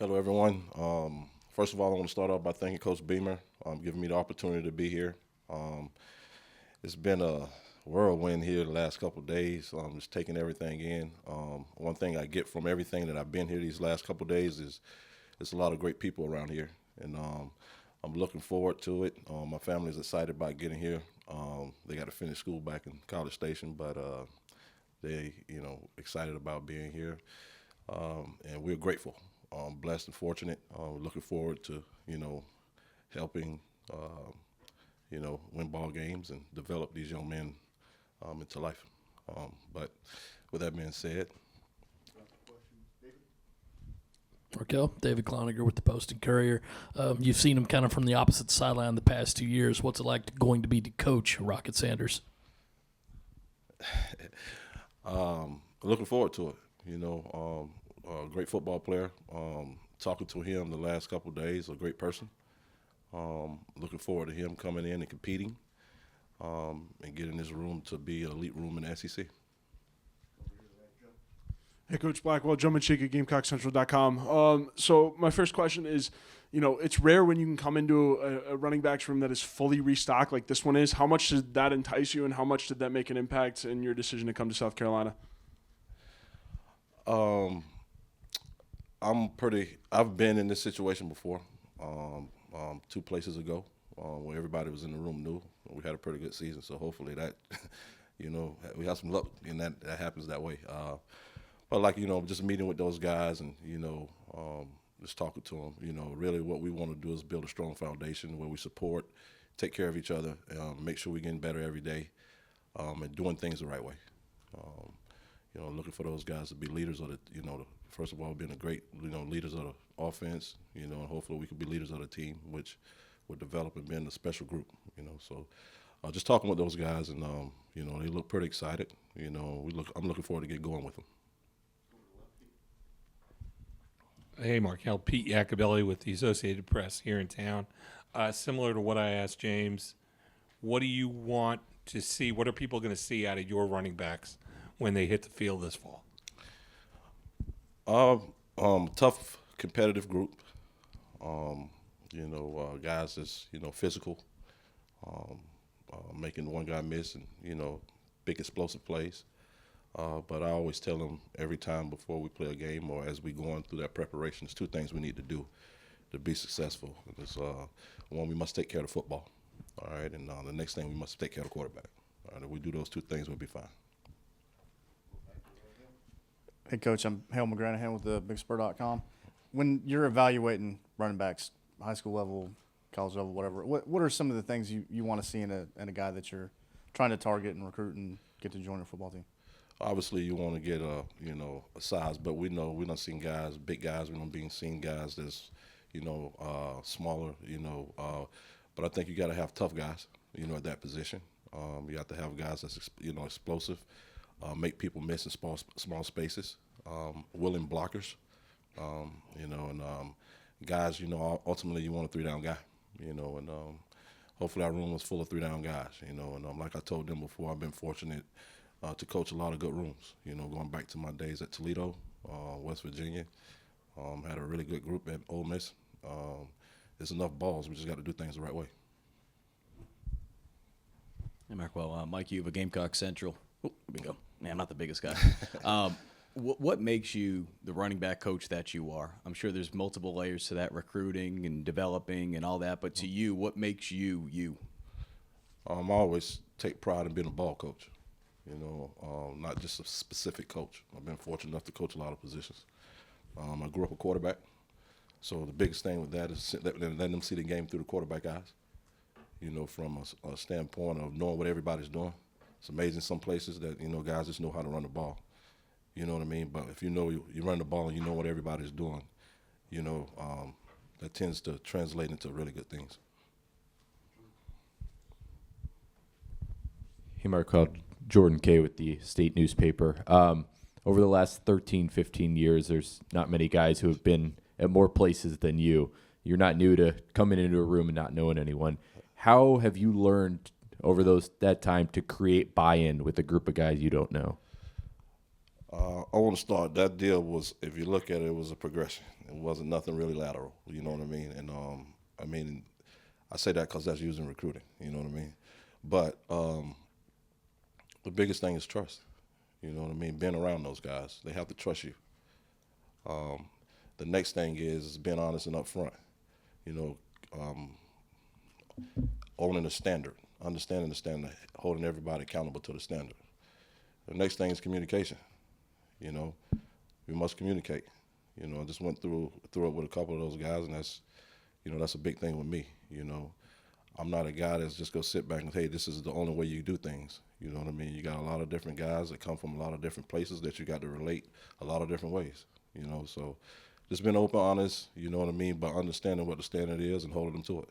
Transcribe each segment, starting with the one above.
Hello, everyone. First of all, I want to start off by thanking Coach Beamer, giving me the opportunity to be here. Um, it's been a whirlwind here the last couple of days, just taking everything in. One thing I get from everything that I've been here these last couple of days is there's a lot of great people around here, and I'm looking forward to it. My family's excited about getting here. They got to finish school back in College Station, but they, excited about being here, and we're grateful. Blessed and fortunate. Looking forward to helping win ball games and develop these young men into life. But with that being said, Marquel, David Cloninger with the Post and Courier. You've seen him kind of from the opposite sideline the past 2 years. What's it like going to be to coach Rocket Sanders? Looking forward to it. Great football player. Talking to him the last couple of days, a great person. Looking forward to him coming in and competing and getting this room to be an elite room in the SEC. Hey, Coach Blackwell, Joe Manchik at GamecockCentral.com. So my first question is, it's rare when you can come into a running backs room that is fully restocked like this one is. How much did that entice you, and how much did that make an impact in your decision to come to South Carolina? I've been in this situation before, 2 places ago, where everybody was in the room new. We had a pretty good season, so hopefully that, we have some luck and that happens that way. But just meeting with those guys and, just talking to them, really what we want to do is build a strong foundation where we support, take care of each other, make sure we're getting better every day, and doing things the right way. Looking for those guys to be leaders of the, first of all, being a great, leaders of the offense, and hopefully we could be leaders of the team, which would develop and being a special group, So just talking with those guys, and, they look pretty excited. I'm looking forward to get going with them. Hey, Markel, Pete Yakabelli with the Associated Press here in town. Similar to what I asked James, what do you want to see? What are people going to see out of your running backs when they hit the field this fall? Tough, competitive group. Guys that's physical, making one guy miss, and big explosive plays. But I always tell them every time before we play a game or as we going through that preparation, there's 2 things we need to do to be successful. There's one, we must take care of the football, all right, and the next thing, we must take care of the quarterback. All right, if we do those 2 things, we'll be fine. Hey, Coach, I'm Hale McGranahan with the BigSpur.com. When you're evaluating running backs, high school level, college level, whatever, what are some of the things you want to see in a guy that you're trying to target and recruit and get to join your football team? Obviously, you want to get a size, but we know we don't see guys, big guys. We don't seen guys that's smaller. But I think you got to have tough guys. At that position, you have to have guys that's explosive, make people miss in small spaces, willing blockers. And guys. Ultimately you want a 3-down guy. And hopefully our room was full of 3-down guys. And like I told them before, I've been fortunate to coach a lot of good rooms, going back to my days at Toledo, West Virginia. Had a really good group at Ole Miss. There's enough balls. We just got to do things the right way. Hey, Marquel, Mike, you have a Gamecock Central. Oh, there we go. Man, I'm not the biggest guy. What makes you the running back coach that you are? I'm sure there's multiple layers to that, recruiting and developing and all that, but to you, what makes you you? I always take pride in being a ball coach. Not just a specific coach. I've been fortunate enough to coach a lot of positions. I grew up a quarterback, so the biggest thing with that is letting them see the game through the quarterback eyes. From a standpoint of knowing what everybody's doing. It's amazing some places that guys just know how to run the ball. You know what I mean? But if you run the ball and you know what everybody's doing, that tends to translate into really good things. Hey, Marquel, Jordan Kay with the State newspaper. Over the last 13, 15 years, there's not many guys who have been at more places than you. You're not new to coming into a room and not knowing anyone. How have you learned over that time to create buy-in with a group of guys you don't know? I want to start. That deal was, if you look at it, it was a progression. It wasn't nothing really lateral. You know what I mean? And I say that because that's using recruiting. You know what I mean? But the biggest thing is trust. You know what I mean? Being around those guys, they have to trust you. The next thing is being honest and upfront. You know, owning the standard, understanding the standard, holding everybody accountable to the standard. The next thing is communication. You know, we must communicate. You know, I just went through it with a couple of those guys, and that's a big thing with me. You know, I'm not a guy that's just gonna sit back and say, hey, this is the only way you do things. You know what I mean? You got a lot of different guys that come from a lot of different places that you got to relate a lot of different ways. You know, so just being open, honest. You know what I mean? But understanding what the standard is and holding them to it.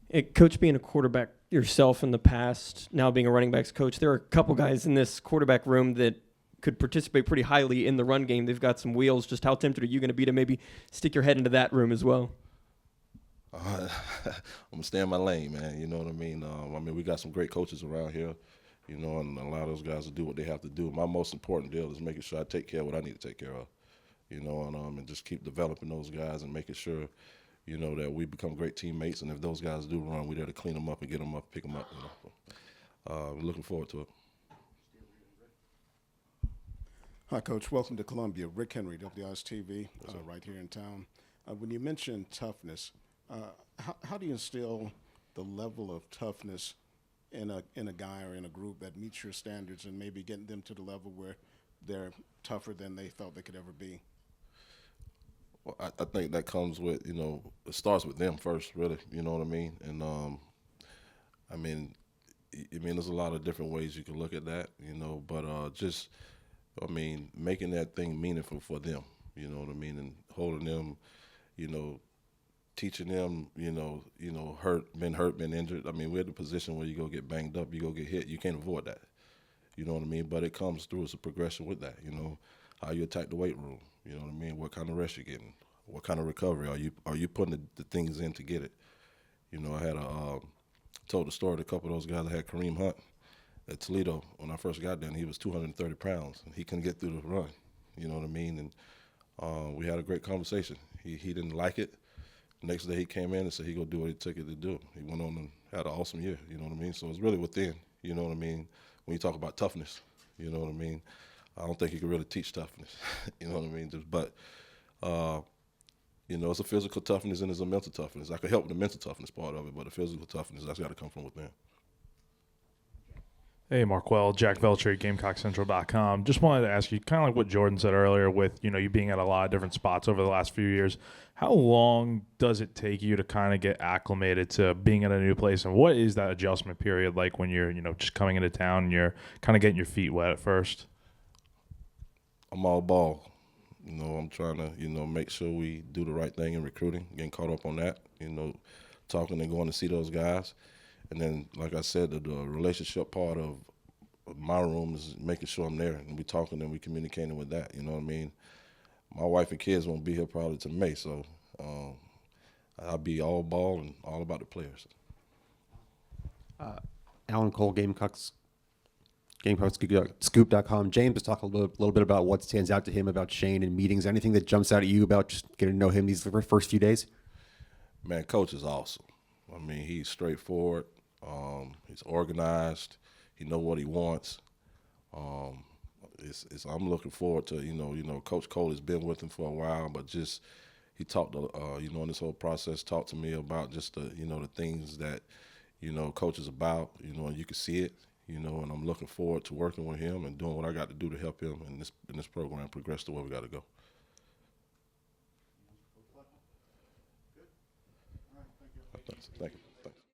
Hey, Coach, being a quarterback yourself in the past, now being a running backs coach, there are a couple guys in this quarterback room that could participate pretty highly in the run game. They've got some wheels. Just how tempted are you going to be to maybe stick your head into that room as well? I'm gonna stay in my lane, man. You know what I mean? We got some great coaches around here, you know, and a lot of those guys will do what they have to do. My most important deal is making sure I take care of what I need to take care of, you know, and just keep developing those guys and making sure, you know, that we become great teammates. And if those guys do run, we're there to clean them up and get them up, pick them up. You know, we're looking forward to it. Hi, Coach. Welcome to Columbia. Rick Henry, WIS TV, right here in town. When you mentioned toughness, how do you instill the level of toughness in a guy or in a group that meets your standards and maybe getting them to the level where they're tougher than they thought they could ever be? Well, I think that comes with, you know, it starts with them first, really. You know what I mean? And there's a lot of different ways you can look at that, you know, but making that thing meaningful for them, you know what I mean, and holding them, you know, teaching them, been injured. We're in the position where you go get banged up, you go get hit. You can't avoid that. You know what I mean? But it comes through as a progression with that, you know, how you attack the weight room. You know what I mean? What kind of rest you're getting? What kind of recovery are you putting the things in to get it? You know, I had told the story to a couple of those guys. I had Kareem Hunt at Toledo when I first got there, and he was 230 pounds, and he couldn't get through the run. You know what I mean? And we had a great conversation. He didn't like it. Next day he came in and said he go do what it took it to do. He went on and had an awesome year. You know what I mean? So it's really within. You know what I mean? When you talk about toughness, you know what I mean? I don't think you can really teach toughness. You know what I mean? You know, it's a physical toughness and it's a mental toughness. I could help with the mental toughness part of it, but the physical toughness, that's got to come from within. Hey, Marquel, Jack Velcher, GamecockCentral.com. Just wanted to ask you, kind of like what Jordan said earlier with, you know, you being at a lot of different spots over the last few years, how long does it take you to kind of get acclimated to being in a new place? And what is that adjustment period like when you're, you know, just coming into town and you're kind of getting your feet wet at first? I'm all ball. You know, I'm trying to, you know, make sure we do the right thing in recruiting, getting caught up on that, you know, talking and going to see those guys. And then, like I said, the relationship part of my room is making sure I'm there and we talking and we communicating with that. You know what I mean? My wife and kids won't be here probably till May, so I'll be all ball and all about the players. Alan Cole, GamecockScoop.com. James, let's talk a little bit about what stands out to him about Shane in meetings. Anything that jumps out at you about just getting to know him these first few days? Man, Coach is awesome. He's straightforward. He's organized. He knows what he wants. I'm looking forward to, you know, Coach Cole has been with him for a while, but just he talked, in this whole process, talked to me about just the things that, you know, Coach is about, you know, and you can see it, you know, and I'm looking forward to working with him and doing what I got to do to help him in this program progress to where we got to go. Thank you.